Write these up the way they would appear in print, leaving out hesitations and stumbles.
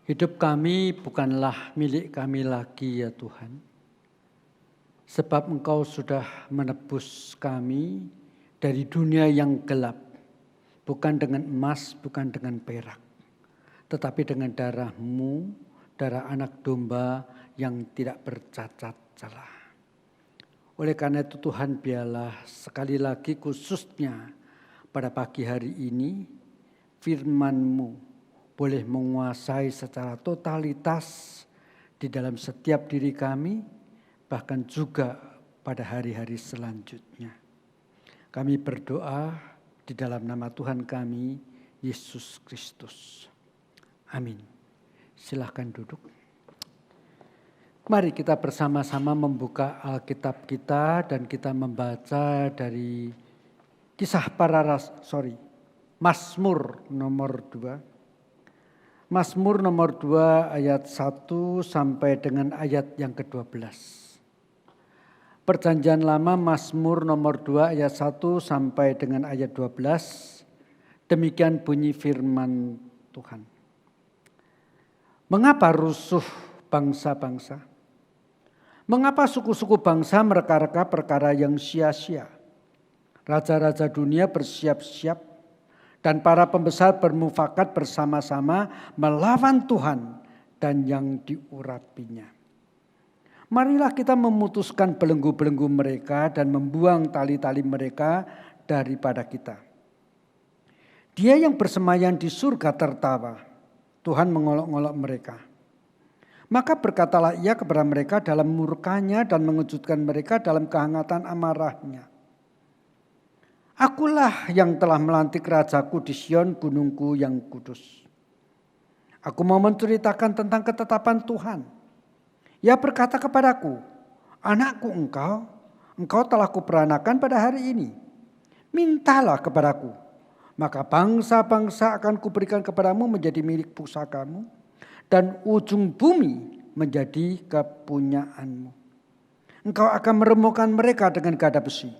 Hidup kami bukanlah milik kami lagi ya Tuhan. Sebab Engkau sudah menebus kami dari dunia yang gelap. Bukan dengan emas, bukan dengan perak. Tetapi dengan darah-Mu, darah anak domba yang tidak bercacat celah. Oleh karena itu Tuhan, biarlah sekali lagi khususnya pada pagi hari ini firman-Mu boleh menguasai secara totalitas di dalam setiap diri kami, bahkan juga pada hari-hari selanjutnya. Kami berdoa di dalam nama Tuhan kami, Yesus Kristus. Amin. Silahkan duduk. Mari kita bersama-sama membuka Alkitab kita dan kita membaca dari Mazmur nomor 2. Mazmur nomor 2 ayat 1 sampai dengan ayat yang ke-12. Perjanjian Lama Mazmur nomor 2 ayat 1 sampai dengan ayat 12. Demikian bunyi firman Tuhan. Mengapa rusuh bangsa-bangsa? Mengapa suku-suku bangsa mereka-reka perkara yang sia-sia? Raja-raja dunia bersiap-siap dan para pembesar bermufakat bersama-sama melawan Tuhan dan yang diurapinya. Marilah kita memutuskan belenggu-belenggu mereka dan membuang tali-tali mereka daripada kita. Dia yang bersemayam di surga tertawa, Tuhan mengolok-olok mereka. Maka berkatalah ia kepada mereka dalam murkanya dan mengejutkan mereka dalam kehangatan amarahnya. Akulah yang telah melantik rajaku di Sion, gunungku yang kudus. Aku mau menceritakan tentang ketetapan Tuhan. Ia berkata kepadaku, anakku engkau telah kuperanakan pada hari ini. Mintalah kepadaku, maka bangsa-bangsa akan kuberikan kepadamu menjadi milik pusakamu, dan ujung bumi menjadi kepunyaanmu. Engkau akan meremukkan mereka dengan gada besi,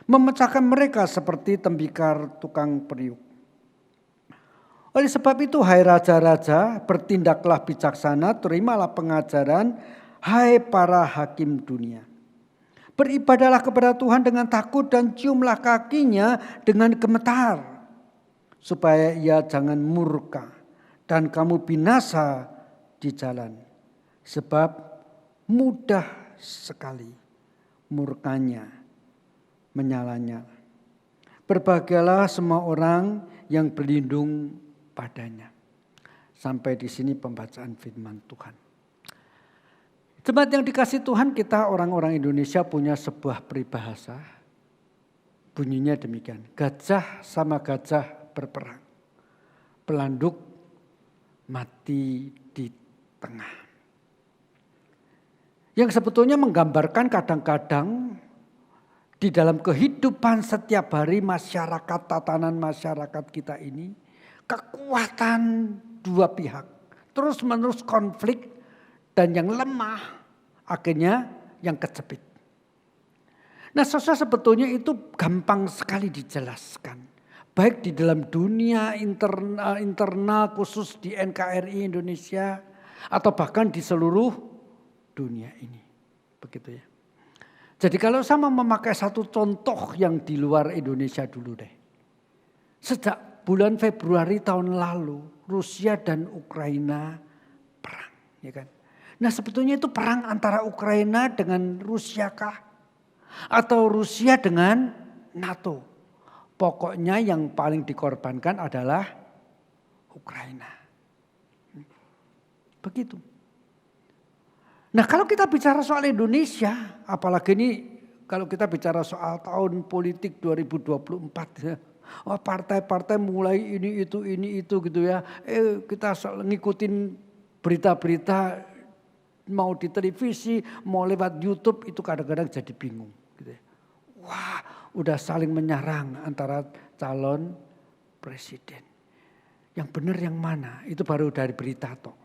memecahkan mereka seperti tembikar tukang periuk. Oleh sebab itu, hai raja-raja, bertindaklah bijaksana, terimalah pengajaran, hai para hakim dunia. Beribadahlah kepada Tuhan dengan takut dan ciumlah kakinya dengan gemetar, supaya ia jangan murka dan kamu binasa di jalan. Sebab mudah sekali murkanya menyala-nyala. Berbahagialah semua orang yang berlindung padanya. Sampai di sini pembacaan firman Tuhan. Jemaat yang dikasihi Tuhan, kita orang-orang Indonesia punya sebuah peribahasa. Bunyinya demikian, gajah sama gajah berperang, pelanduk mati di tengah. Yang sebetulnya menggambarkan kadang-kadang di dalam kehidupan setiap hari masyarakat, tatanan masyarakat kita ini, kekuatan dua pihak, terus-menerus konflik, dan yang lemah akhirnya yang kejepit. Nah, saudara, sebetulnya itu gampang sekali dijelaskan. Baik di dalam dunia internal khusus di NKRI Indonesia, atau bahkan di seluruh dunia ini. Begitu ya. Jadi kalau saya mau memakai satu contoh yang di luar Indonesia dulu deh. Sejak bulan Februari tahun lalu, Rusia dan Ukraina perang. Ya kan? Nah, sebetulnya itu perang antara Ukraina dengan Rusia kah? Atau Rusia dengan NATO? Pokoknya yang paling dikorbankan adalah Ukraina. Begitu. Nah, kalau kita bicara soal Indonesia, apalagi ini kalau kita bicara soal tahun politik 2024 ya. Oh, partai-partai mulai ini itu gitu ya. Kita ngikutin berita-berita mau di televisi, mau lewat YouTube, itu kadang-kadang jadi bingung gitu ya. Wah, udah saling menyerang antara calon presiden. Yang benar yang mana? Itu baru dari berita toh.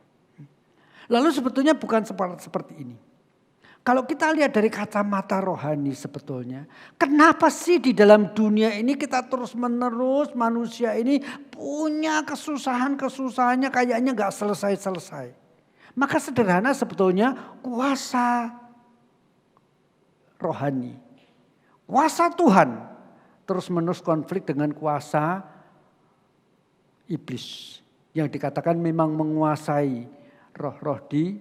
Lalu sebetulnya bukan seperti ini. Kalau kita lihat dari kacamata rohani sebetulnya, kenapa sih di dalam dunia ini kita terus menerus manusia ini punya kesusahannya kayaknya gak selesai-selesai. Maka sederhana sebetulnya kuasa rohani, kuasa Tuhan terus menerus konflik dengan kuasa iblis yang dikatakan memang menguasai roh-roh di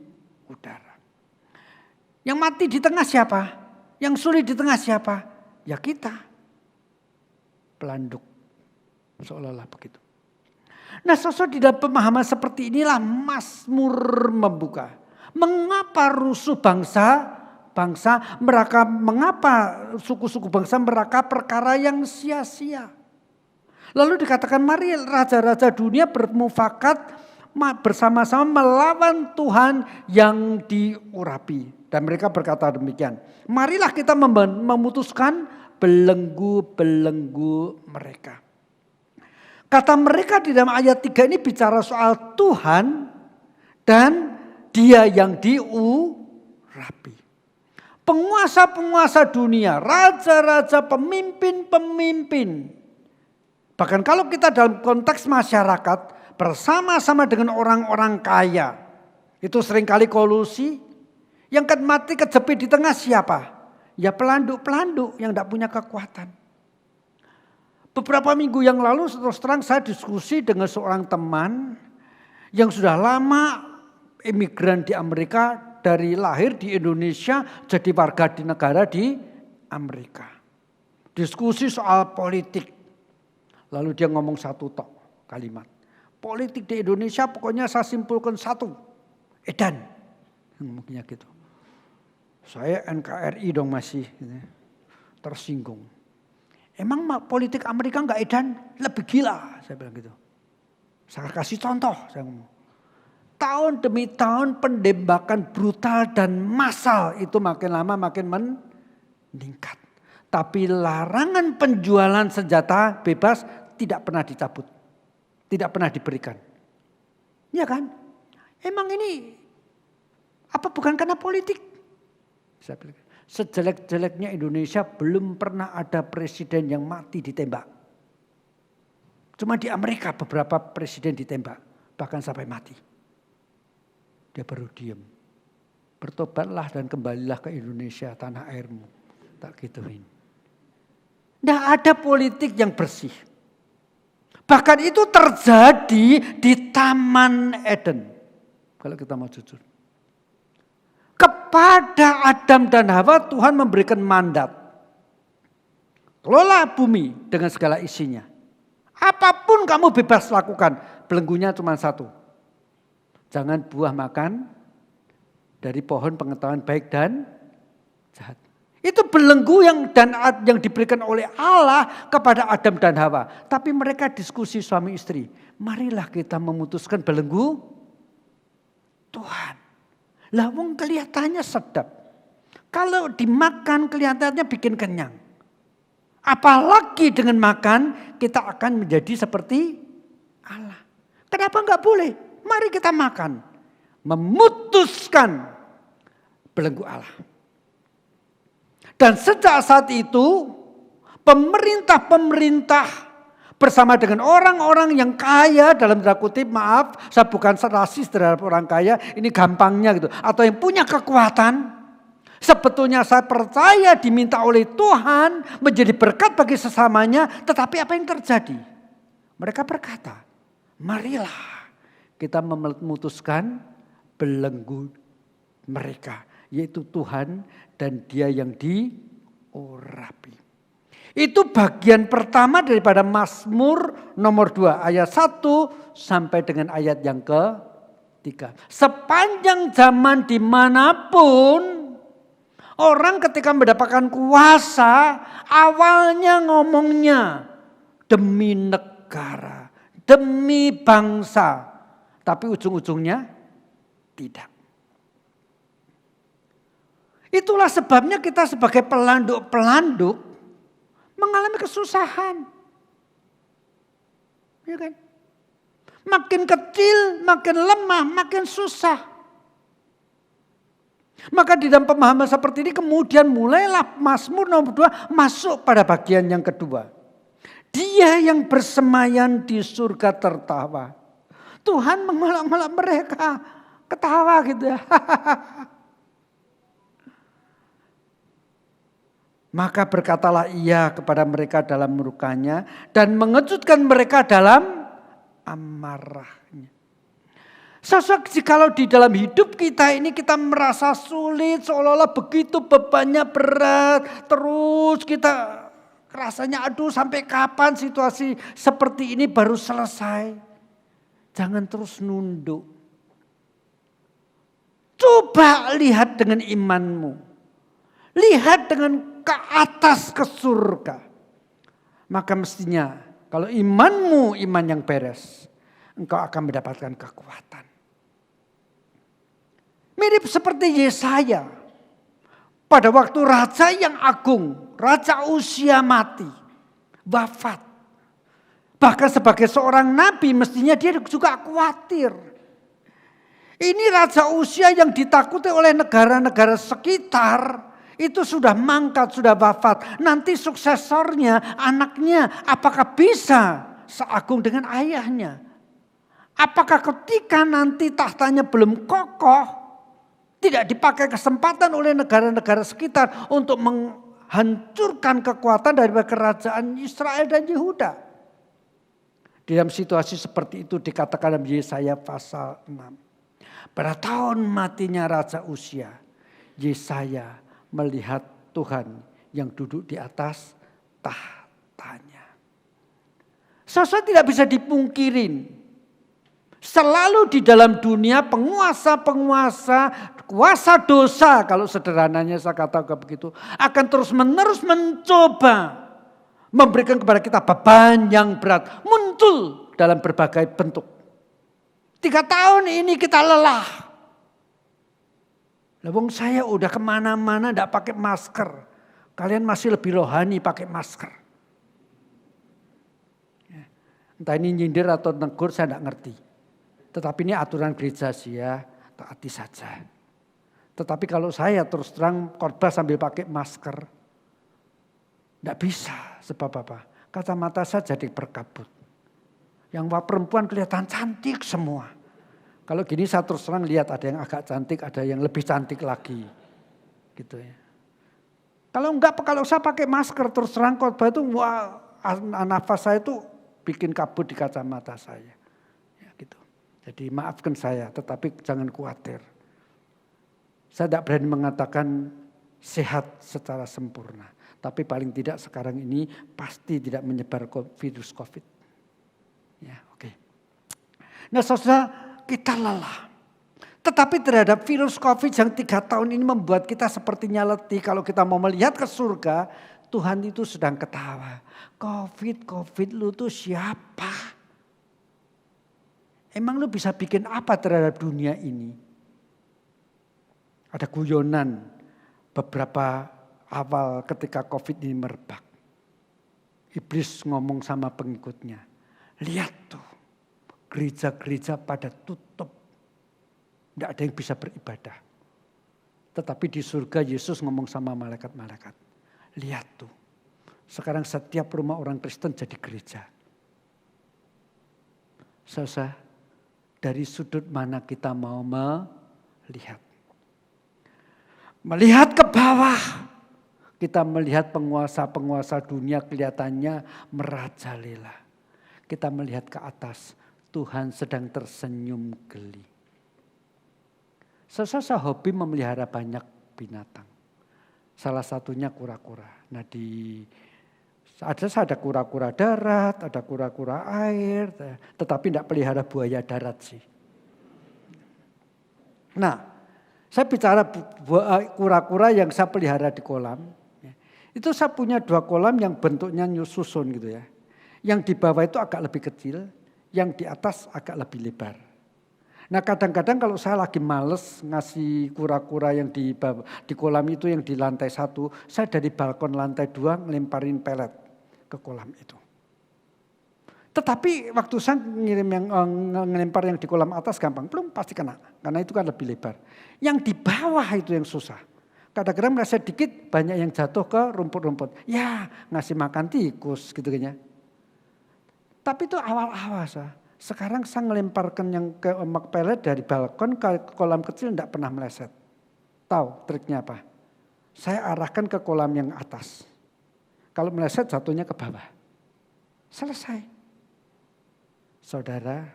udara. Yang mati di tengah siapa? Yang sulit di tengah siapa? Ya kita. Pelanduk. Seolah-olah begitu. Nah, sosok di dalam pemahaman seperti inilah Mazmur membuka. Mengapa rusuh mengapa suku-suku bangsa meraka perkara yang sia-sia. Lalu dikatakan mari raja-raja dunia bermufakat bersama-sama melawan Tuhan yang diurapi. Dan mereka berkata demikian, marilah kita memutuskan belenggu-belenggu mereka. Kata mereka di dalam ayat 3 ini bicara soal Tuhan dan Dia yang diurapi. Penguasa-penguasa dunia, raja-raja, pemimpin-pemimpin. Bahkan kalau kita dalam konteks masyarakat bersama-sama dengan orang-orang kaya. Itu seringkali kolusi. Yang akan mati kejepit di tengah siapa? Ya pelanduk-pelanduk yang tidak punya kekuatan. Beberapa minggu yang lalu terus terang saya diskusi dengan seorang teman yang sudah lama imigran di Amerika, dari lahir di Indonesia jadi warga di negara di Amerika. Diskusi soal politik. Lalu dia ngomong satu kalimat. Politik di Indonesia pokoknya saya simpulkan satu. Edan. Ngomongnya gitu. Saya NKRI dong masih tersinggung. Emang politik Amerika enggak edan? Lebih gila, saya bilang gitu. Saya kasih contoh, saya ngomong. Tahun demi tahun penembakan brutal dan massal itu makin lama makin meningkat. Tapi larangan penjualan senjata bebas tidak pernah dicabut. Tidak pernah diberikan. Iya kan? Emang ini apa bukan karena politik? Sejelek-jeleknya Indonesia belum pernah ada presiden yang mati ditembak. Cuma di Amerika beberapa presiden ditembak. Bahkan sampai mati. Dia baru diam. Bertobatlah dan kembalilah ke Indonesia, tanah airmu. Tak gituin. Tidak ada politik yang bersih. Bahkan itu terjadi di Taman Eden. Kalau kita mau jujur. Kepada Adam dan Hawa Tuhan memberikan mandat. Kelola bumi dengan segala isinya. Apapun kamu bebas lakukan. Belenggunya cuma satu. Jangan buah makan dari pohon pengetahuan baik dan jahat. Itu belenggu yang diberikan oleh Allah kepada Adam dan Hawa. Tapi mereka diskusi suami istri. Marilah kita memutuskan belenggu Tuhan. Lah wong kelihatannya sedap. Kalau dimakan kelihatannya bikin kenyang. Apalagi dengan makan kita akan menjadi seperti Allah. Kenapa enggak boleh? Mari kita makan. Memutuskan belenggu Allah. Dan sejak saat itu pemerintah-pemerintah bersama dengan orang-orang yang kaya dalam tanda kutip, maaf, saya bukan rasis terhadap orang kaya, ini gampangnya gitu. Atau yang punya kekuatan, sebetulnya saya percaya diminta oleh Tuhan menjadi berkat bagi sesamanya, tetapi apa yang terjadi? Mereka berkata, marilah kita memutuskan belenggu mereka, yaitu Tuhan dan Dia yang diurapi. Itu bagian pertama daripada Mazmur nomor 2 ayat 1 sampai dengan ayat yang ke-3. Sepanjang zaman dimanapun orang ketika mendapatkan kuasa awalnya ngomongnya demi negara, demi bangsa. Tapi ujung-ujungnya tidak. Itulah sebabnya kita sebagai pelanduk-pelanduk mengalami kesusahan. Ya kan? Makin kecil, makin lemah, makin susah. Maka di dalam pemahaman seperti ini kemudian mulailah Mazmur nomor 2 masuk pada bagian yang kedua. Dia yang bersemayam di surga tertawa. Tuhan mengelak-ngelak mereka. Ketawa gitu ya. Maka berkatalah ia kepada mereka dalam murkanya dan mengejutkan mereka dalam amarahnya. Sosok jikalau di dalam hidup kita ini kita merasa sulit, seolah-olah begitu bebannya berat, terus kita rasanya aduh sampai kapan situasi seperti ini baru selesai. Jangan terus nunduk. Coba lihat dengan imanmu. Lihat dengan ke atas ke surga. Maka mestinya kalau imanmu iman yang beres, engkau akan mendapatkan kekuatan. Mirip seperti Yesaya. Pada waktu raja yang agung, Raja Uzia mati, wafat. Bahkan sebagai seorang nabi mestinya dia juga khawatir. Ini Raja Uzia yang ditakuti oleh negara-negara sekitar. Itu sudah mangkat, sudah wafat. Nanti suksesornya, anaknya apakah bisa seagung dengan ayahnya? Apakah ketika nanti tahtanya belum kokoh, tidak dipakai kesempatan oleh negara-negara sekitar untuk menghancurkan kekuatan dari kerajaan Israel dan Yehuda? Di dalam situasi seperti itu dikatakan dalam Yesaya pasal 6. Pada tahun matinya Raja Uzia, Yesaya melihat Tuhan yang duduk di atas tahtanya. Sesuatu tidak bisa dipungkirin. Selalu di dalam dunia penguasa-penguasa, kuasa dosa kalau sederhananya saya katakan begitu, akan terus menerus mencoba memberikan kepada kita beban yang berat. Muncul dalam berbagai bentuk. 3 tahun ini kita lelah. Wong saya udah kemana-mana tidak pakai masker. Kalian masih lebih rohani pakai masker. Entah ini nyindir atau negur saya tidak ngerti. Tetapi ini aturan gereja sih ya, taati saja. Tetapi kalau saya terus terang khotbah sambil pakai masker. Tidak bisa sebab apa? Kacamata saya jadi berkabut. Yang perempuan kelihatan cantik semua. Kalau gini saya terus terang lihat ada yang agak cantik, ada yang lebih cantik lagi. Gitu ya. Kalau saya pakai masker terus terang khotbah itu wah, nafas saya itu bikin kabut di kacamata saya. Ya, gitu. Jadi maafkan saya, tetapi jangan khawatir. Saya tidak berani mengatakan sehat secara sempurna. Tapi paling tidak sekarang ini pasti tidak menyebar virus COVID. Ya, oke. Nah saudara, kita lelah. Tetapi terhadap virus COVID yang 3 tahun ini membuat kita sepertinya letih. Kalau kita mau melihat ke surga, Tuhan itu sedang ketawa. COVID lu tuh siapa? Emang lu bisa bikin apa terhadap dunia ini? Ada guyonan beberapa awal ketika COVID ini merebak. Iblis ngomong sama pengikutnya. Lihat tuh. Gereja-gereja pada tutup. Tidak ada yang bisa beribadah. Tetapi di surga Yesus ngomong sama malaikat-malaikat. Lihat tuh. Sekarang setiap rumah orang Kristen jadi gereja. Saudara, dari sudut mana kita mau melihat? Melihat ke bawah. Kita melihat penguasa-penguasa dunia kelihatannya merajalela. Kita melihat ke atas. Tuhan sedang tersenyum geli. Saya hobi memelihara banyak binatang. Salah satunya kura-kura. Nah ada kura-kura darat, ada kura-kura air. Tetapi tidak pelihara buaya darat sih. Nah saya bicara kura-kura yang saya pelihara di kolam. Itu saya punya 2 kolam yang bentuknya susun gitu ya. Yang di bawah itu agak lebih kecil. Yang di atas agak lebih lebar. Nah kadang-kadang kalau saya lagi males ngasih kura-kura yang di kolam itu yang di lantai 1. Saya dari balkon lantai 2 ngelemparin pelet ke kolam itu. Tetapi waktu saya ngelempar yang di kolam atas gampang, belum pasti kena. Karena itu kan lebih lebar. Yang di bawah itu yang susah. Kadang-kadang meleset dikit banyak yang jatuh ke rumput-rumput. Ya ngasih makan tikus gitu kan ya. Tapi itu awal-awal saya. Sekarang saya ngelemparkan yang ke ombak pelet dari balkon ke kolam kecil tidak pernah meleset. Tahu triknya apa? Saya arahkan ke kolam yang atas. Kalau meleset jatuhnya ke bawah. Selesai. Saudara,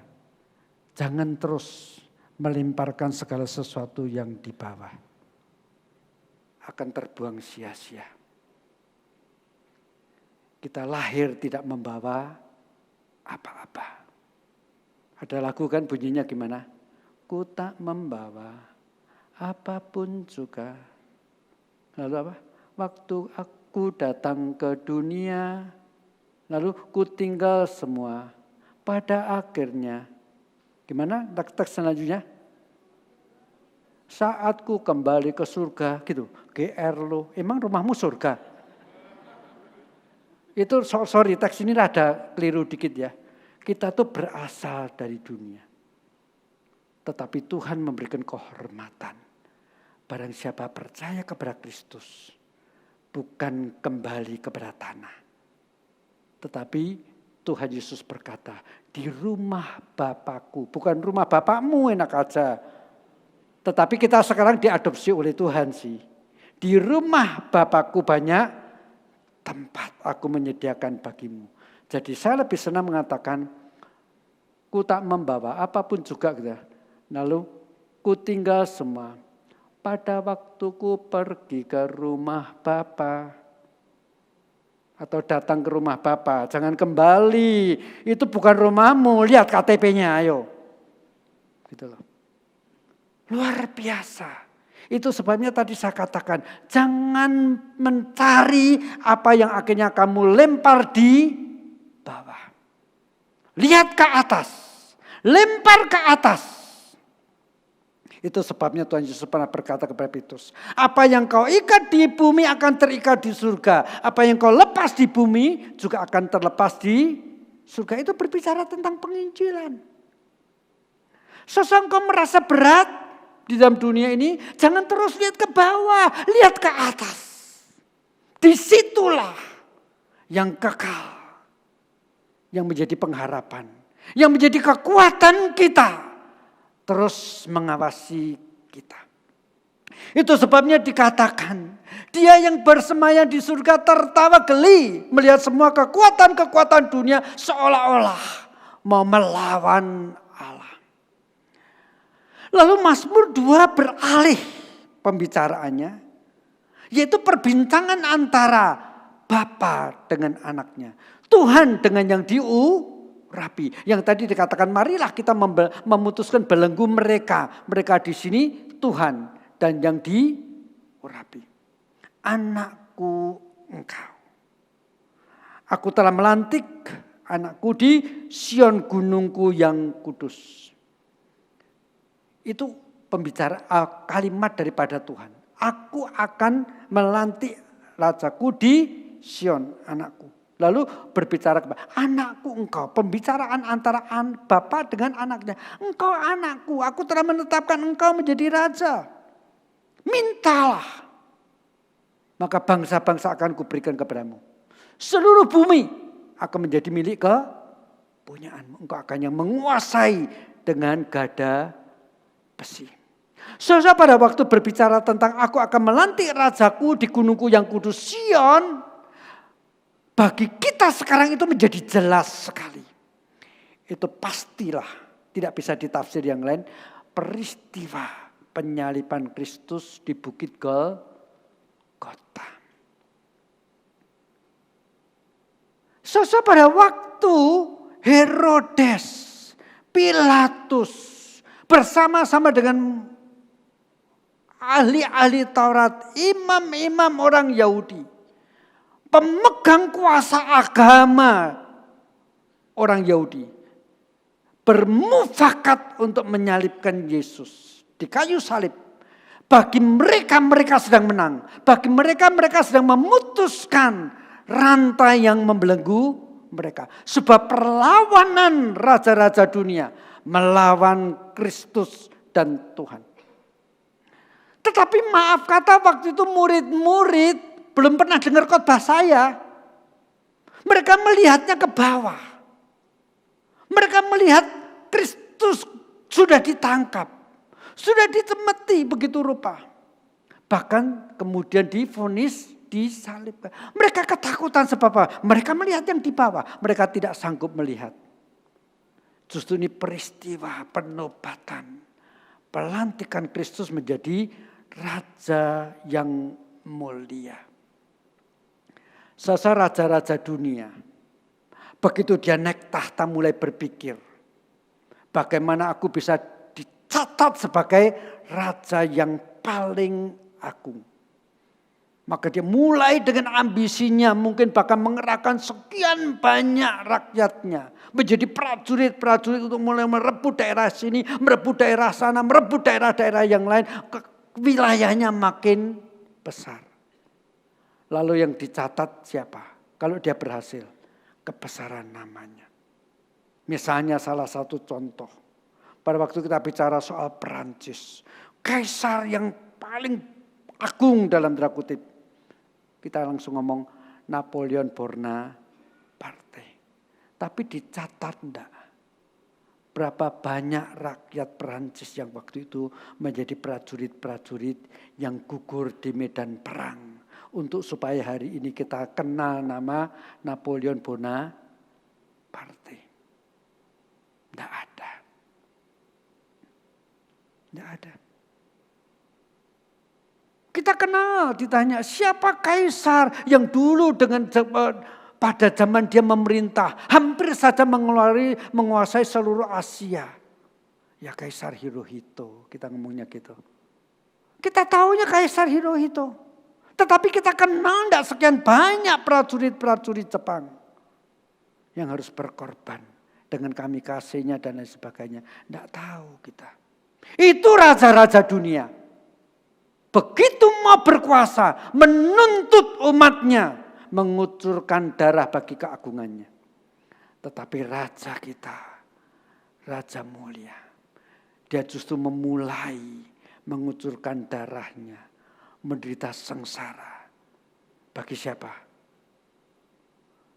jangan terus melemparkan segala sesuatu yang di bawah. Akan terbuang sia-sia. Kita lahir tidak membawa apa-apa. Ada lagu kan bunyinya gimana? Ku tak membawa apapun juga. Lalu apa? Waktu aku datang ke dunia, lalu ku tinggal semua. Pada akhirnya, gimana teks selanjutnya? Saat ku kembali ke surga, gitu. GR lo, emang rumahmu surga? Itu sorry teks ini ada keliru dikit ya. Kita tuh berasal dari dunia. Tetapi Tuhan memberikan kehormatan. Barang siapa percaya kepada Kristus, bukan kembali kepada tanah. Tetapi Tuhan Yesus berkata, di rumah Bapakku, bukan rumah Bapakmu enak aja. Tetapi kita sekarang diadopsi oleh Tuhan sih. Di rumah Bapakku banyak tempat aku menyediakan bagimu. Jadi saya lebih senang mengatakan, ku tak membawa apapun juga gitu. Lalu ku tinggal semua. Pada waktuku pergi ke rumah Bapa. Atau datang ke rumah Bapa, jangan kembali. Itu bukan rumahmu, lihat KTP-nya ayo. Gitu loh. Luar biasa. Itu sebabnya tadi saya katakan, jangan mencari apa yang akhirnya kamu lempar di bawah. Lihat ke atas, lempar ke atas. Itu sebabnya Tuhan Yesus pernah berkata kepada Petrus, apa yang kau ikat di bumi akan terikat di surga. Apa yang kau lepas di bumi juga akan terlepas di surga. Itu berbicara tentang penginjilan. Sesungguhnya kau merasa berat di dalam dunia ini, jangan terus lihat ke bawah, lihat ke atas. Disitulah yang kekal, yang menjadi pengharapan, yang menjadi kekuatan kita. Terus mengawasi kita. Itu sebabnya dikatakan, dia yang bersemayam di surga tertawa geli melihat semua kekuatan-kekuatan dunia seolah-olah mau melawan Allah. Lalu Mazmur 2 beralih pembicaraannya, yaitu perbincangan antara Bapa dengan anaknya, Tuhan dengan yang rapi. Yang tadi dikatakan marilah kita memutuskan belenggu mereka. Mereka di sini Tuhan dan yang diurapi. Anakku engkau. Aku telah melantik anakku di Sion gunungku yang kudus. Itu pembicaraan kalimat daripada Tuhan. Aku akan melantik rajaku di Sion anakku. Lalu berbicara kepada anakku engkau. Pembicaraan antara Bapa dengan anaknya. Engkau anakku, aku telah menetapkan engkau menjadi raja. Mintalah. Maka bangsa-bangsa akan kuberikan kepadamu. Seluruh bumi akan menjadi milik kepunyaanmu. Engkau akan yang menguasai dengan gada besi. Saudara pada waktu berbicara tentang aku akan melantik rajaku di gunungku yang kudus Sion. Bagi kita sekarang itu menjadi jelas sekali. Itu pastilah tidak bisa ditafsir yang lain. Peristiwa penyaliban Kristus di Bukit Golgota. Pada waktu Herodes, Pilatus bersama-sama dengan ahli-ahli Taurat, imam-imam orang Yahudi, pemegang kuasa agama orang Yahudi bermufakat untuk menyalibkan Yesus di kayu salib. Bagi mereka sedang menang. Bagi mereka sedang memutuskan rantai yang membelenggu mereka. Sebuah perlawanan raja-raja dunia melawan Kristus dan Tuhan. Tetapi maaf kata waktu itu murid-murid belum pernah dengar khotbah saya. Mereka melihatnya ke bawah. Mereka melihat Kristus sudah ditangkap. Sudah ditemeti begitu rupa. Bahkan kemudian divonis disalibkan. Mereka ketakutan sebab apa? Mereka melihat yang di bawah. Mereka tidak sanggup melihat. Justru ini peristiwa penobatan. Pelantikan Kristus menjadi raja yang mulia. Raja-raja dunia. Begitu dia naik tahta mulai berpikir. Bagaimana aku bisa dicatat sebagai raja yang paling agung. Maka dia mulai dengan ambisinya mungkin bahkan mengerahkan sekian banyak rakyatnya. Menjadi prajurit-prajurit untuk mulai merebut daerah sini, merebut daerah sana, merebut daerah-daerah yang lain. Wilayahnya makin besar. Lalu yang dicatat siapa? Kalau dia berhasil, kebesaran namanya. Misalnya salah satu contoh. Pada waktu kita bicara soal Perancis. Kaisar yang paling agung dalam tanda kutip. Kita langsung ngomong Napoleon Bonaparte. Tapi dicatat enggak? Berapa banyak rakyat Perancis yang waktu itu menjadi prajurit-prajurit yang gugur di medan perang. Untuk supaya hari ini kita kenal nama Napoleon Bonaparte. Enggak ada. Enggak ada. Kita kenal, ditanya siapa kaisar yang dulu dengan pada zaman dia memerintah hampir saja menguasai seluruh Asia. Ya Kaisar Hirohito, kita ngomongnya gitu. Kita tahunya Kaisar Hirohito. Tetapi kita kenal enggak sekian banyak prajurit-prajurit Jepang yang harus berkorban dengan kamikaze-nya dan lain sebagainya. Enggak tahu kita. Itu raja-raja dunia. Begitu mau berkuasa, menuntut umatnya, mengucurkan darah bagi keagungannya. Tetapi raja kita, raja mulia, dia justru memulai mengucurkan darahnya, menderita sengsara. Bagi siapa?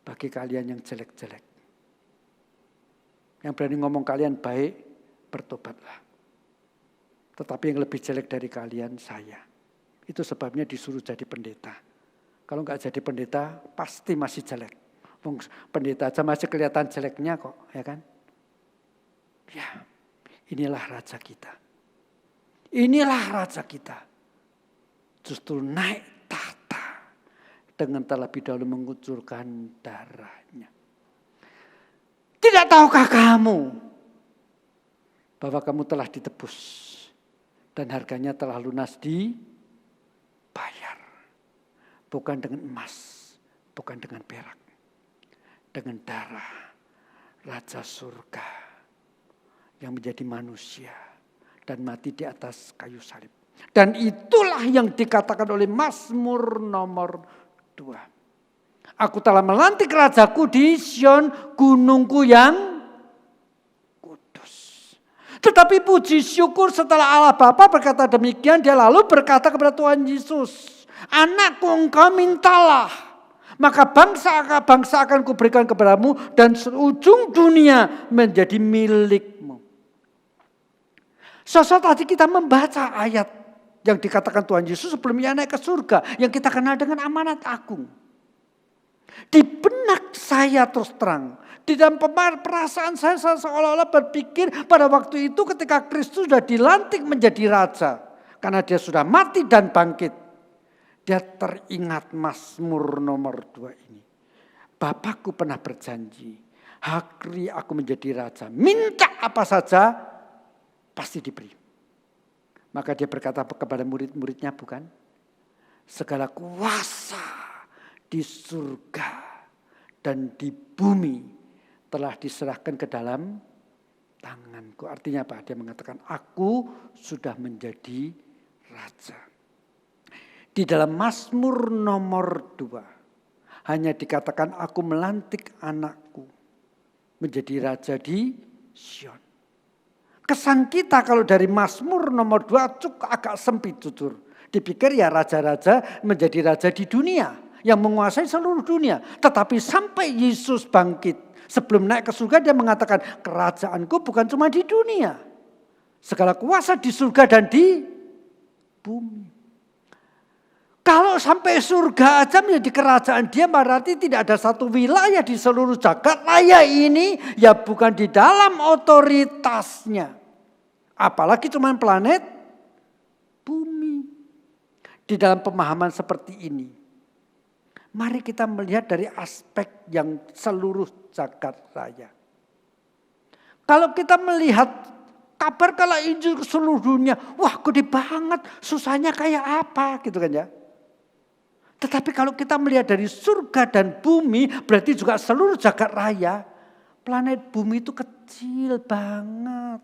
Bagi kalian yang jelek-jelek. Yang berani ngomong kalian baik, bertobatlah. Tetapi yang lebih jelek dari kalian saya. Itu sebabnya disuruh jadi pendeta. Kalau enggak jadi pendeta pasti masih jelek. Pendeta aja masih kelihatan jeleknya kok, ya kan? Ya, inilah raja kita. Inilah raja kita. Justru naik tahta dengan terlebih dahulu mengucurkan darahnya. Tidak tahukah kamu bahwa kamu telah ditebus? Dan harganya telah lunas dibayar. Bukan dengan emas, bukan dengan perak. Dengan darah Raja Surga yang menjadi manusia dan mati di atas kayu salib. Dan itulah yang dikatakan oleh Mazmur nomor 2. Aku telah melantik rajaku di Sion, gunungku yang Tetapi puji syukur setelah Allah Bapa berkata demikian, dia lalu berkata kepada Tuhan Yesus, anakku engkau mintalah, maka bangsa akan kuberikan kepadamu dan seujung dunia menjadi milikmu. Tadi kita membaca ayat yang dikatakan Tuhan Yesus sebelum ia naik ke surga, yang kita kenal dengan amanat agung. Di benak saya terus terang, di dalam perasaan saya seolah-olah berpikir pada waktu itu ketika Kristus sudah dilantik menjadi raja. Karena dia sudah mati dan bangkit. Dia teringat Mazmur nomor 2 ini. Bapakku pernah berjanji, hari aku menjadi raja. Minta apa saja, pasti diberi. Maka dia berkata kepada murid-muridnya, bukan? Segala kuasa di surga dan di bumi telah diserahkan ke dalam tanganku. Artinya apa? Dia mengatakan, aku sudah menjadi raja. Di dalam Mazmur nomor 2, Hanya dikatakan aku melantik anakku menjadi raja di Sion. Kesan kita kalau dari Mazmur nomor 2 cukup agak sempit jujur. Dipikir ya raja-raja menjadi raja di dunia yang menguasai seluruh dunia. Tetapi sampai Yesus bangkit sebelum naik ke surga dia mengatakan kerajaanku bukan cuma di dunia. Segala kuasa di surga dan di bumi. Kalau sampai surga aja menjadi kerajaan dia berarti tidak ada satu wilayah di seluruh jagat raya ini ya bukan di dalam otoritasnya. Apalagi cuma planet bumi. Di dalam pemahaman seperti ini. Mari kita melihat dari aspek yang seluruh jagat raya. Kalau kita melihat kabar kalau Injil ke seluruh dunia, wah gede banget, susahnya kayak apa gitu kan ya. Tetapi kalau kita melihat dari surga dan bumi, berarti juga seluruh jagat raya, planet bumi itu kecil banget.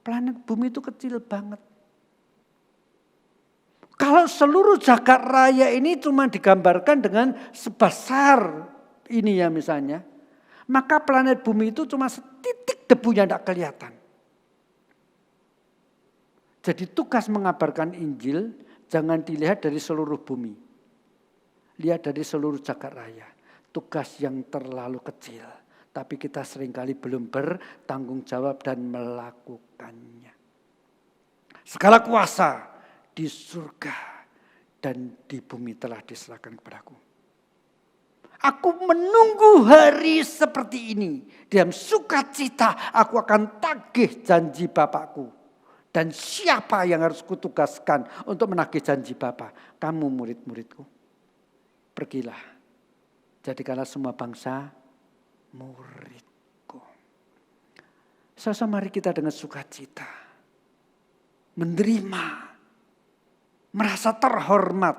Planet bumi itu kecil banget. Kalau seluruh jagat raya ini cuma digambarkan dengan sebesar ini ya misalnya, maka planet bumi itu cuma setitik debunya tidak kelihatan. Jadi tugas mengabarkan Injil jangan dilihat dari seluruh bumi. Lihat dari seluruh jagat raya. Tugas yang terlalu kecil. Tapi kita seringkali belum bertanggung jawab dan melakukannya. Segala kuasa di surga dan di bumi telah diserahkan kepadaku. Aku menunggu hari seperti ini. Dalam sukacita aku akan tagih janji Bapakku. Dan siapa yang harus kutugaskan untuk menagih janji Bapa? Kamu murid-muridku. Pergilah. Jadikanlah semua bangsa muridku. Saudara, mari kita dengan sukacita. Menerima. Merasa terhormat.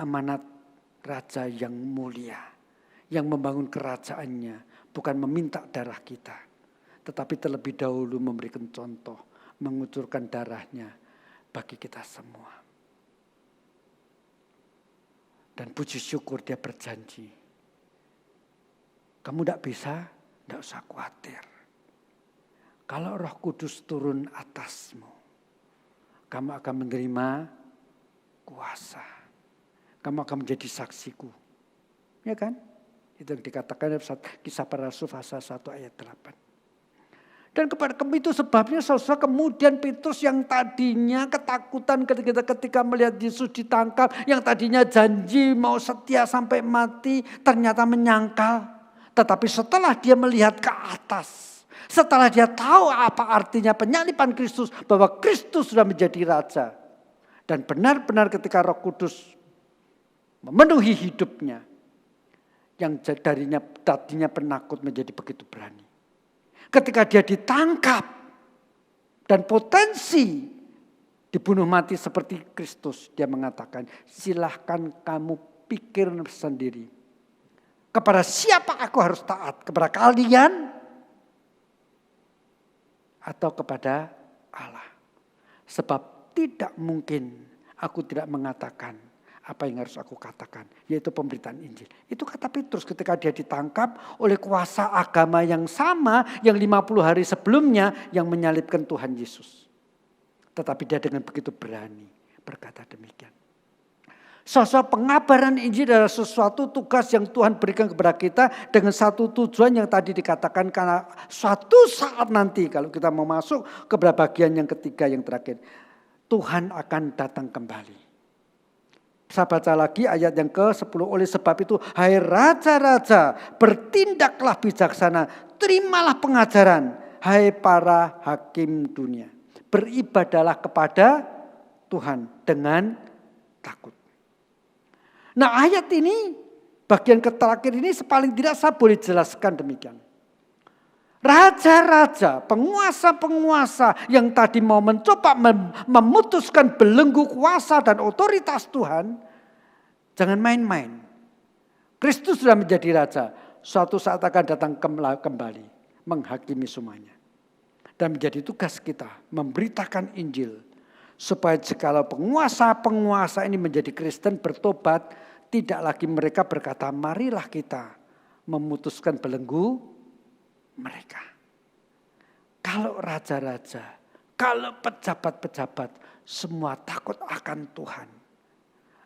Amanat Raja yang mulia. Yang membangun kerajaannya. Bukan meminta darah kita. Tetapi terlebih dahulu memberikan contoh. Mengucurkan darahnya bagi kita semua. Dan puji syukur dia berjanji. Kamu tidak bisa, tidak usah khawatir. Kalau Roh Kudus turun atasmu, kamu akan menerima kuasa. Kamu akan menjadi saksiku. Ya kan? Itu yang dikatakan dalam Kisah Para Rasul pasal 1 ayat 8. Dan kepada kami itu sebabnya saudara kemudian Petrus yang tadinya ketakutan ketika melihat Yesus ditangkap. Yang tadinya janji mau setia sampai mati ternyata menyangkal. Tetapi setelah dia melihat ke atas. Setelah dia tahu apa artinya penyaliban Kristus. Bahwa Kristus sudah menjadi Raja. Dan benar-benar ketika Roh Kudus memenuhi hidupnya. Yang tadinya penakut menjadi begitu berani. Ketika dia ditangkap dan potensi dibunuh mati seperti Kristus, dia mengatakan, silahkan kamu pikir sendiri. Kepada siapa aku harus taat? Kepada kalian atau kepada Allah? Sebab tidak mungkin aku tidak mengatakan apa yang harus aku katakan, yaitu pemberitaan Injil. Itu kata Petrus ketika dia ditangkap oleh kuasa agama yang sama yang 50 hari sebelumnya yang menyalibkan Tuhan Yesus. Tetapi dia dengan begitu berani berkata demikian. Sosok pengabaran Injil adalah sesuatu tugas yang Tuhan berikan kepada kita dengan satu tujuan yang tadi dikatakan karena suatu saat nanti kalau kita mau masuk ke bagian yang ketiga yang terakhir. Tuhan akan datang kembali. Saya baca lagi ayat yang ke-10. Oleh sebab itu, hai raja-raja, bertindaklah bijaksana, terimalah pengajaran, hai para hakim dunia. Beribadalah kepada Tuhan dengan takut. Nah ayat ini, bagian terakhir ini paling tidak saya boleh jelaskan demikian. Raja-raja, penguasa-penguasa yang tadi mau mencoba memutuskan belenggu kuasa dan otoritas Tuhan, jangan main-main. Kristus sudah menjadi raja, suatu saat akan datang kembali, menghakimi semuanya. Dan menjadi tugas kita memberitakan Injil, supaya jikalau penguasa-penguasa ini menjadi Kristen bertobat, Tidak lagi mereka berkata, marilah kita memutuskan belenggu mereka. Kalau raja-raja, kalau pejabat-pejabat, semua takut akan Tuhan.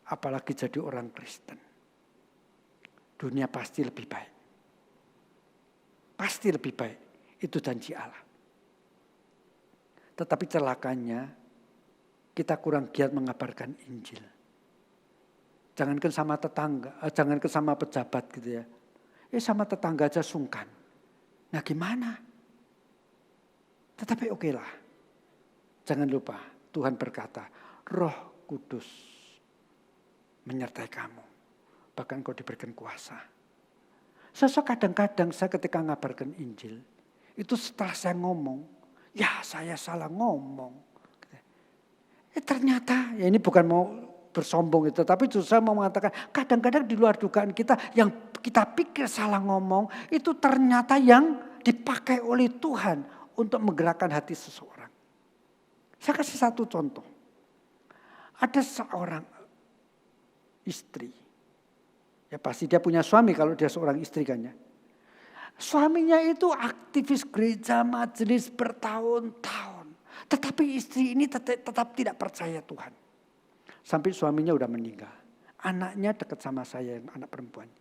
Apalagi jadi orang Kristen. Dunia pasti lebih baik. Pasti lebih baik. Itu janji Allah. Tetapi celakanya, kita kurang giat mengabarkan Injil. Jangankan sama tetangga, jangankan sama pejabat gitu ya. Sama tetangga aja sungkan. Nah gimana? Tetapi oke lah. Jangan lupa Tuhan berkata, Roh Kudus menyertai kamu. Bahkan kau diberikan kuasa. Kadang-kadang saya ketika ngabarkan Injil, itu setelah saya ngomong, ya saya salah ngomong. Ternyata, ya ini bukan mau bersombong itu, tapi justru saya mau mengatakan kadang-kadang di luar dugaan kita yang kita pikir salah ngomong itu ternyata yang dipakai oleh Tuhan untuk menggerakkan hati seseorang. Saya kasih satu contoh. Ada seorang istri, ya pasti dia punya suami kalau dia seorang istri kan ya. Suaminya itu aktivis gereja majelis bertahun-tahun, tetapi istri ini tetap tidak percaya Tuhan. Sampai suaminya udah meninggal. Anaknya dekat sama saya, yang anak perempuan.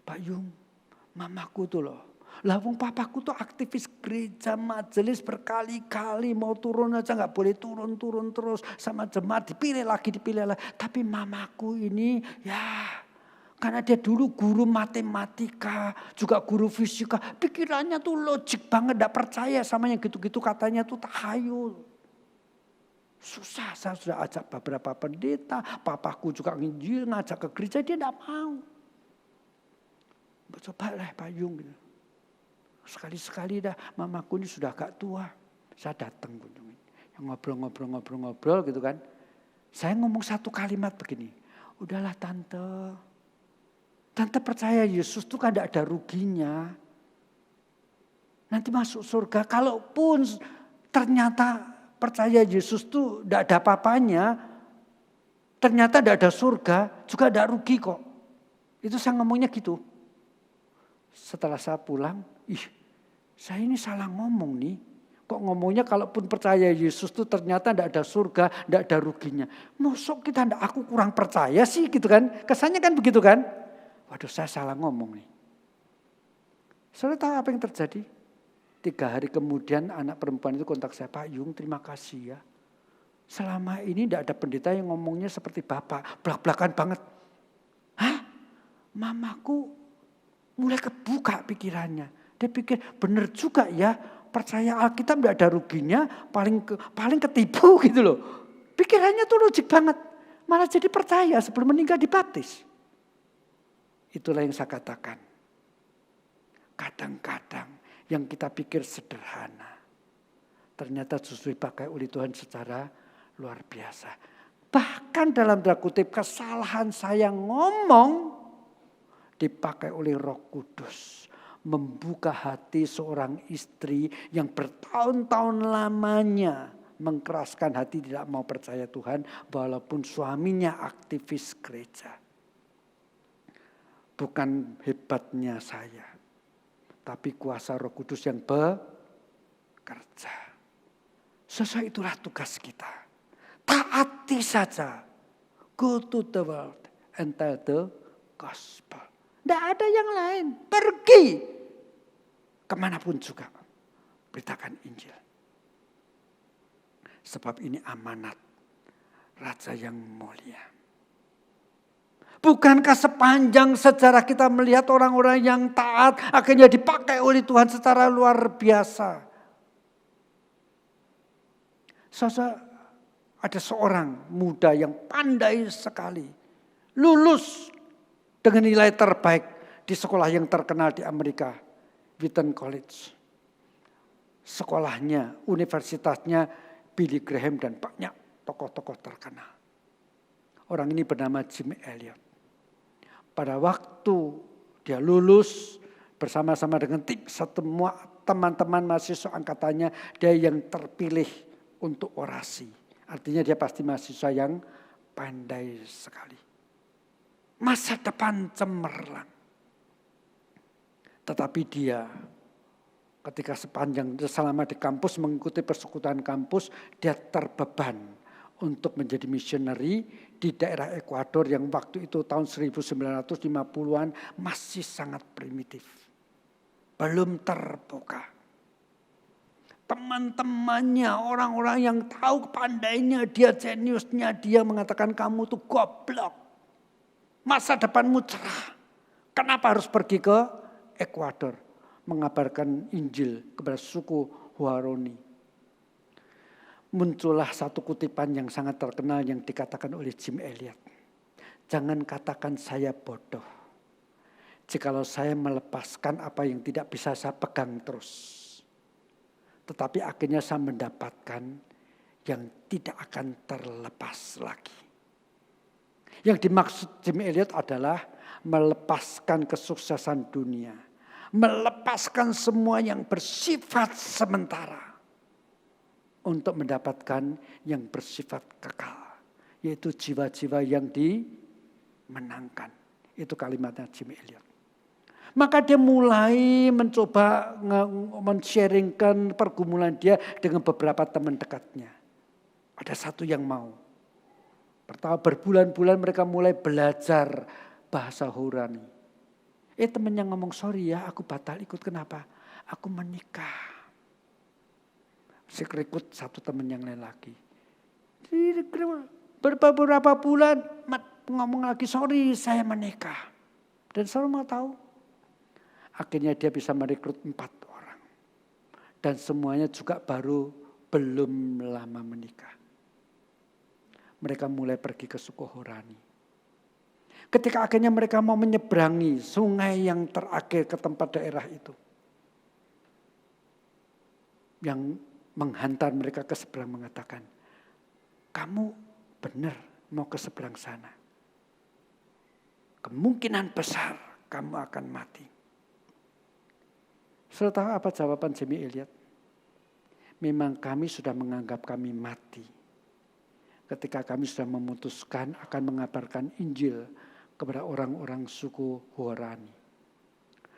Pak Yung, mamaku tuh loh. Lah wong papaku tuh aktivis gereja majelis berkali-kali. Mau turun aja gak boleh turun terus. Sama jemaat dipilih lagi. Tapi mamaku ini ya karena dia dulu guru matematika. Juga guru fisika. Pikirannya tuh logik banget. Gak percaya sama yang gitu-gitu katanya tuh tahayul. Susah, saya sudah ajak beberapa pendeta, papaku juga ngajak ke gereja, dia tidak mau. Coba lah Pak Yung. Gitu. Sekali-sekali dah, mamaku ini sudah agak tua. Saya datang kunjungin. Yang ngobrol gitu kan. Saya ngomong satu kalimat begini. Udahlah tante. Tante percaya Yesus itu kan tidak ada ruginya. Nanti masuk surga, kalaupun ternyata percaya Yesus tuh tidak ada apa-apanya, ternyata tidak ada surga, juga tidak rugi kok. Itu saya ngomongnya gitu. Setelah saya pulang, saya ini salah ngomong nih. Kok ngomongnya kalaupun percaya Yesus tuh ternyata tidak ada surga, tidak ada ruginya. Mosok kita aku kurang percaya sih gitu kan. Kesannya kan begitu kan. Waduh saya salah ngomong nih. Saudara tahu apa yang terjadi? 3 hari kemudian anak perempuan itu kontak saya, Pak Yung terima kasih ya. Selama ini tidak ada pendeta yang ngomongnya seperti Bapak, belak-belakan banget. Hah? Mamaku mulai kebuka pikirannya. Dia pikir benar juga ya, percaya Alkitab tidak ada ruginya, paling ketipu gitu loh. Pikirannya tuh logik banget. Malah jadi percaya sebelum meninggal dibaptis. Itulah yang saya katakan. Kadang-kadang yang kita pikir sederhana, ternyata justru dipakai oleh Tuhan secara luar biasa. Bahkan dalam tanda kutip kesalahan saya ngomong dipakai oleh Roh Kudus. Membuka hati seorang istri yang bertahun-tahun lamanya mengkeraskan hati tidak mau percaya Tuhan walaupun suaminya aktivis gereja. Bukan hebatnya saya. Tapi kuasa Roh Kudus yang bekerja. Sesuai itulah tugas kita. Taati saja. Go to the world and tell the gospel. Tidak ada yang lain. Pergi. Kemanapun juga. Beritakan Injil. Sebab ini amanat Raja yang mulia. Bukankah sepanjang sejarah kita melihat orang-orang yang taat akhirnya dipakai oleh Tuhan secara luar biasa. Ada seorang muda yang pandai sekali. Lulus dengan nilai terbaik di sekolah yang terkenal di Amerika. Wheaton College. Sekolahnya, universitasnya Billy Graham dan banyak tokoh-tokoh terkenal. Orang ini bernama Jim Elliot. Pada waktu dia lulus bersama-sama dengan semua teman-teman mahasiswa angkatannya, dia yang terpilih untuk orasi. Artinya dia pasti mahasiswa yang pandai sekali. masa depan cemerlang. Tetapi dia ketika selama di kampus mengikuti persekutuan kampus, dia terbeban untuk menjadi misioneri di daerah Ekuador yang waktu itu tahun 1950-an masih sangat primitif. Belum terbuka. Teman-temannya, orang-orang yang tahu pandainya, dia jeniusnya, dia mengatakan kamu tuh goblok. Masa depanmu cerah. Kenapa harus pergi ke Ekuador? Mengabarkan Injil kepada suku Huaroni. Muncullah satu kutipan yang sangat terkenal yang dikatakan oleh Jim Elliot. Jangan katakan saya bodoh. Jikalau saya melepaskan apa yang tidak bisa saya pegang terus. Tetapi akhirnya saya mendapatkan yang tidak akan terlepas lagi. Yang dimaksud Jim Elliot adalah melepaskan kesuksesan dunia. Melepaskan semua yang bersifat sementara. Untuk mendapatkan yang bersifat kekal. Yaitu jiwa-jiwa yang dimenangkan. Itu kalimatnya Jim Elliot. Maka dia mulai mencoba men-sharingkan pergumulan dia dengan beberapa teman dekatnya. Ada satu yang mau. Pertama berbulan-bulan mereka mulai belajar bahasa Hurani. Temennya ngomong, sorry ya aku batal ikut, kenapa? Aku menikah. Ikut satu teman yang lain lagi. Beberapa bulan ngomong lagi, sorry saya menikah. Dan saudara mau tahu? Akhirnya dia bisa merekrut 4 orang. Dan semuanya juga belum lama menikah. Mereka mulai pergi ke suku Hurani. Ketika akhirnya mereka mau menyeberangi sungai yang terakhir ke tempat daerah itu. Yang menghantar mereka ke seberang mengatakan, kamu benar mau ke seberang sana. Kemungkinan besar kamu akan mati. Saudara tahu apa jawaban Jimmy Elliot? Memang kami sudah menganggap kami mati. Ketika kami sudah memutuskan akan mengabarkan Injil kepada orang-orang suku Huarani.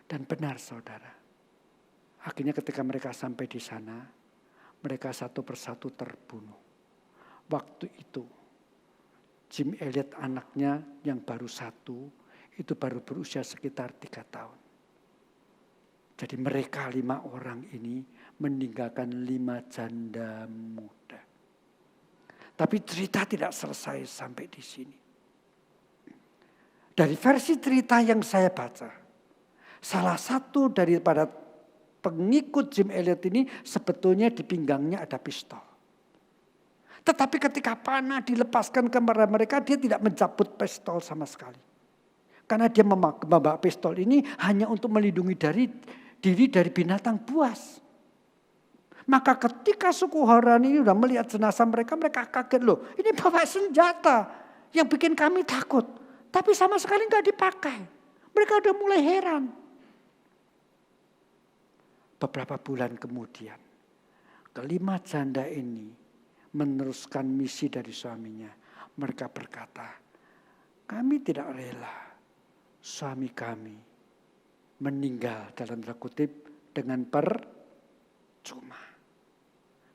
Dan benar saudara. Akhirnya ketika mereka sampai di sana, mereka satu persatu terbunuh. Waktu itu Jim Elliot anaknya yang baru 1, itu baru berusia sekitar 3 tahun. Jadi mereka 5 orang ini meninggalkan 5 janda muda. Tapi cerita tidak selesai sampai di sini. Dari versi cerita yang saya baca, salah satu daripada pengikut Jim Elliot ini sebetulnya di pinggangnya ada pistol. Tetapi ketika panah dilepaskan kepada mereka, dia tidak mencabut pistol sama sekali. Karena dia membawa pistol ini hanya untuk melindungi diri dari binatang buas. Maka ketika suku Hurani ini sudah melihat jenazah mereka kaget loh. Ini bawa senjata yang bikin kami takut. Tapi sama sekali nggak dipakai. Mereka udah mulai heran. Beberapa bulan kemudian, kelima janda ini meneruskan misi dari suaminya. Mereka berkata, kami tidak rela suami kami meninggal dalam tanda kutip dengan percuma.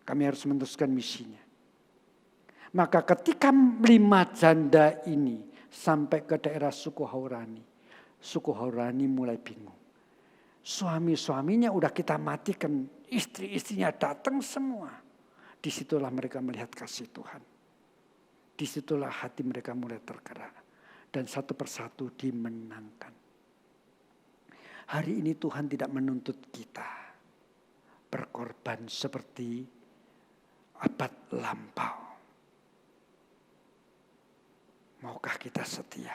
Kami harus meneruskan misinya. Maka ketika 5 janda ini sampai ke daerah suku Hurani mulai bingung. Suami-suaminya udah kita matikan, istri-istrinya datang semua. Disitulah mereka melihat kasih Tuhan. Disitulah hati mereka mulai tergerak. Dan satu persatu dimenangkan. Hari ini Tuhan tidak menuntut kita berkorban seperti abad lampau. Maukah kita setia?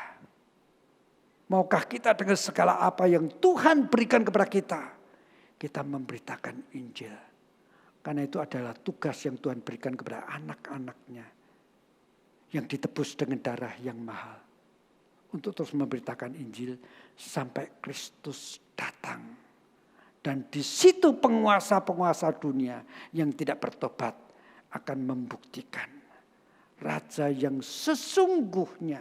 Maukah kita dengan segala apa yang Tuhan berikan kepada kita, kita memberitakan Injil. Karena itu adalah tugas yang Tuhan berikan kepada anak-anaknya. Yang ditebus dengan darah yang mahal. Untuk terus memberitakan Injil sampai Kristus datang. Dan di situ penguasa-penguasa dunia yang tidak bertobat akan membuktikan. Raja yang sesungguhnya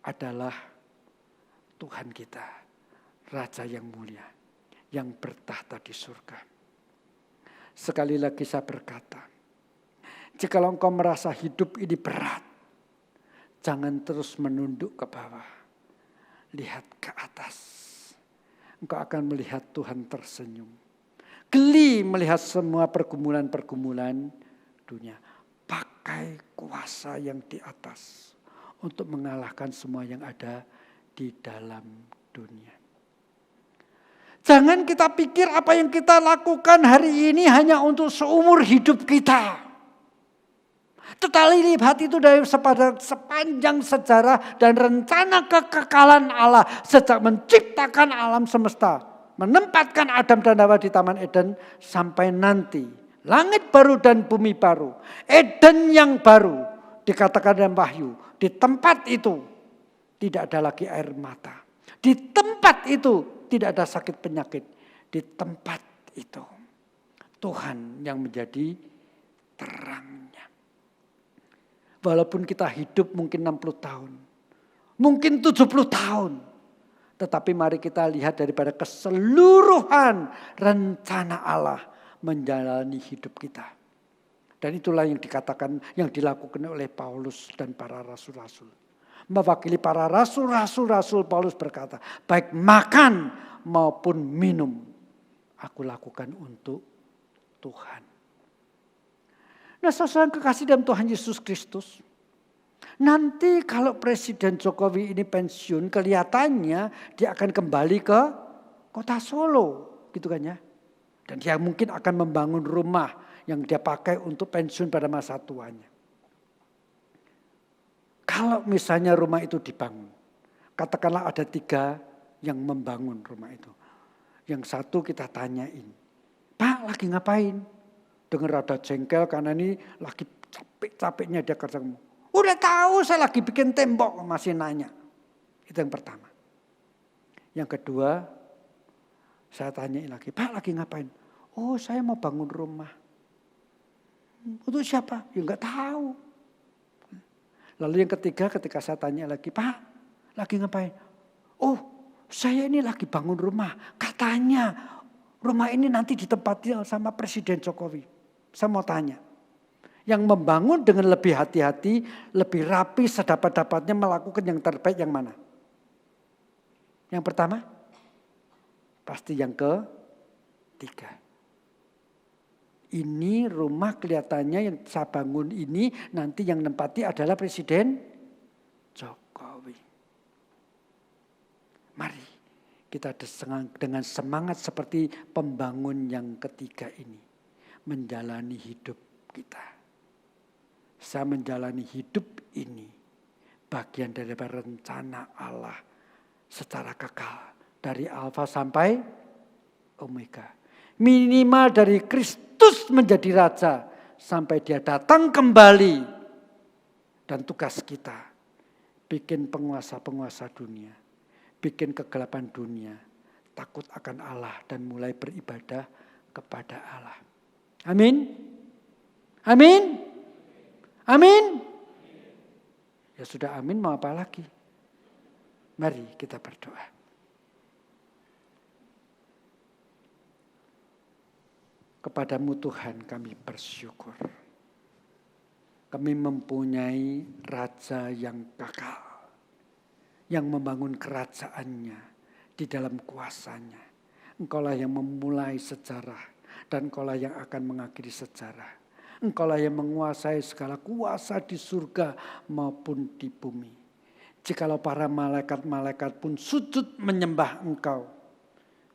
adalah Tuhan kita, Raja yang mulia, yang bertahta di surga. Sekali lagi saya berkata, jikalau engkau merasa hidup ini berat, jangan terus menunduk ke bawah. Lihat ke atas. Engkau akan melihat Tuhan tersenyum. Geli melihat semua pergumulan-pergumulan dunia. Pakai kuasa yang di atas untuk mengalahkan semua yang ada di dalam dunia. Jangan kita pikir apa yang kita lakukan hari ini hanya untuk seumur hidup kita. Tetapi lihat itu dari sepanjang sejarah dan rencana kekekalan Allah sejak menciptakan alam semesta. Menempatkan Adam dan Hawa di Taman Eden sampai nanti. Langit baru dan bumi baru. Eden yang baru dikatakan dalam Wahyu. Di tempat itu tidak ada lagi air mata. Di tempat itu tidak ada sakit penyakit. Di tempat itu Tuhan yang menjadi terangnya. Walaupun kita hidup mungkin 60 tahun. Mungkin 70 tahun. Tetapi mari kita lihat daripada keseluruhan rencana Allah menjalani hidup kita. Dan itulah yang dikatakan, yang dilakukan oleh Paulus dan para rasul-rasul. Mewakili para rasul-rasul Paulus berkata, baik makan maupun minum aku lakukan untuk Tuhan. Nah, saudara kekasih dalam Tuhan Yesus Kristus, nanti kalau Presiden Jokowi ini pensiun, kelihatannya dia akan kembali ke kota Solo, gitu kan ya. Dan dia mungkin akan membangun rumah yang dia pakai untuk pensiun pada masa tuanya. Kalau misalnya rumah itu dibangun, katakanlah ada 3 yang membangun rumah itu. Yang satu kita tanyain, Pak lagi ngapain? Dengar ada jengkel karena ini lagi capek-capeknya dia kerja. Udah tahu saya lagi bikin tembok, masih nanya. Itu yang pertama. Yang kedua, saya tanyain lagi, Pak lagi ngapain? Oh saya mau bangun rumah. Untuk siapa? Ya enggak tahu. Lalu yang ketiga ketika saya tanya lagi, Pak lagi ngapain? Oh saya ini lagi bangun rumah. Katanya rumah ini nanti ditempati sama Presiden Jokowi. Saya mau tanya. Yang membangun dengan lebih hati-hati, lebih rapi, sedapat-dapatnya melakukan yang terbaik yang mana? Yang pertama? Pasti yang ketiga. Ini rumah kelihatannya yang saya bangun ini nanti yang nempati adalah Presiden Jokowi. Mari kita dengan semangat seperti pembangun yang ketiga ini menjalani hidup kita. Saya menjalani hidup ini bagian dari rencana Allah secara kekal dari alfa sampai omega. Minimal dari Kristus menjadi raja sampai dia datang kembali. Dan tugas kita bikin penguasa-penguasa dunia, bikin kegelapan dunia takut akan Allah dan mulai beribadah kepada Allah. Amin. Amin. Amin. Ya sudah amin, mau apa lagi? Mari kita berdoa. Kepadamu Tuhan kami bersyukur. Kami mempunyai Raja yang kekal. Yang membangun kerajaannya di dalam kuasanya. Engkaulah yang memulai sejarah dan Engkaulah yang akan mengakhiri sejarah. Engkaulah yang menguasai segala kuasa di surga maupun di bumi. Jikalau para malaikat-malaikat pun sujud menyembah Engkau,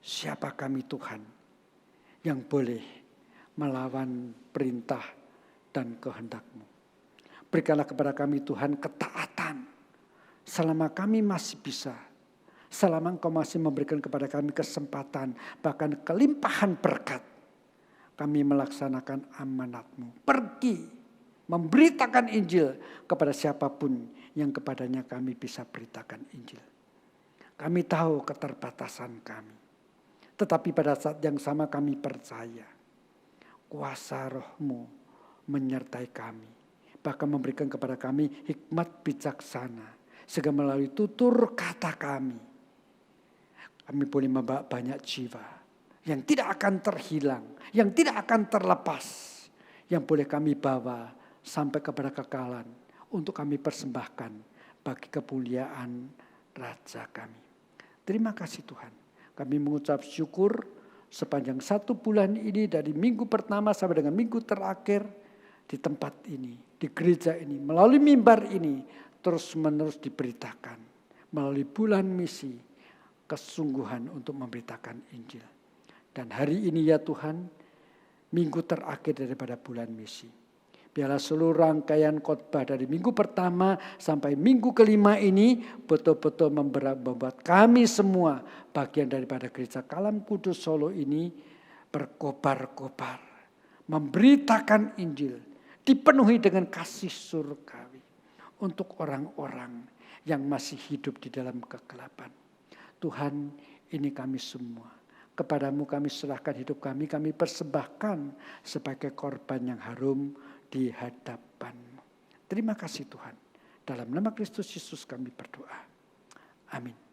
siapa kami Tuhan yang boleh melawan perintah dan kehendak-Mu? Berikanlah kepada kami Tuhan ketaatan selama kami masih bisa. Selama Engkau masih memberikan kepada kami kesempatan, bahkan kelimpahan berkat. Kami melaksanakan amanat-Mu. Pergi, memberitakan Injil kepada siapapun yang kepadanya kami bisa beritakan Injil. Kami tahu keterbatasan kami. Tetapi pada saat yang sama kami percaya. Kuasa Roh-Mu menyertai kami. Bahkan memberikan kepada kami hikmat bijaksana. Sehingga melalui tutur kata kami, Kami boleh membawa banyak jiwa yang tidak akan terhilang, yang tidak akan terlepas, yang boleh kami bawa sampai kepada kekalan untuk kami persembahkan bagi kemuliaan Raja kami. Terima kasih Tuhan. Kami mengucap syukur sepanjang 1 bulan ini dari minggu pertama sampai dengan minggu terakhir di tempat ini, di gereja ini, melalui mimbar ini terus-menerus diberitakan melalui bulan misi kesungguhan untuk memberitakan Injil. Dan hari ini ya Tuhan, minggu terakhir daripada bulan misi. Biarlah seluruh rangkaian khotbah dari minggu pertama sampai minggu kelima ini betul-betul membuat kami semua bagian daripada Gereja Kalam Kudus Solo ini berkobar-kobar. Memberitakan Injil, dipenuhi dengan kasih surgawi untuk orang-orang yang masih hidup di dalam kegelapan. Tuhan, ini kami semua. Kepadamu kami serahkan hidup kami persembahkan sebagai korban yang harum di hadapan-Mu. Terima kasih Tuhan. Dalam nama Kristus Yesus kami berdoa. Amin.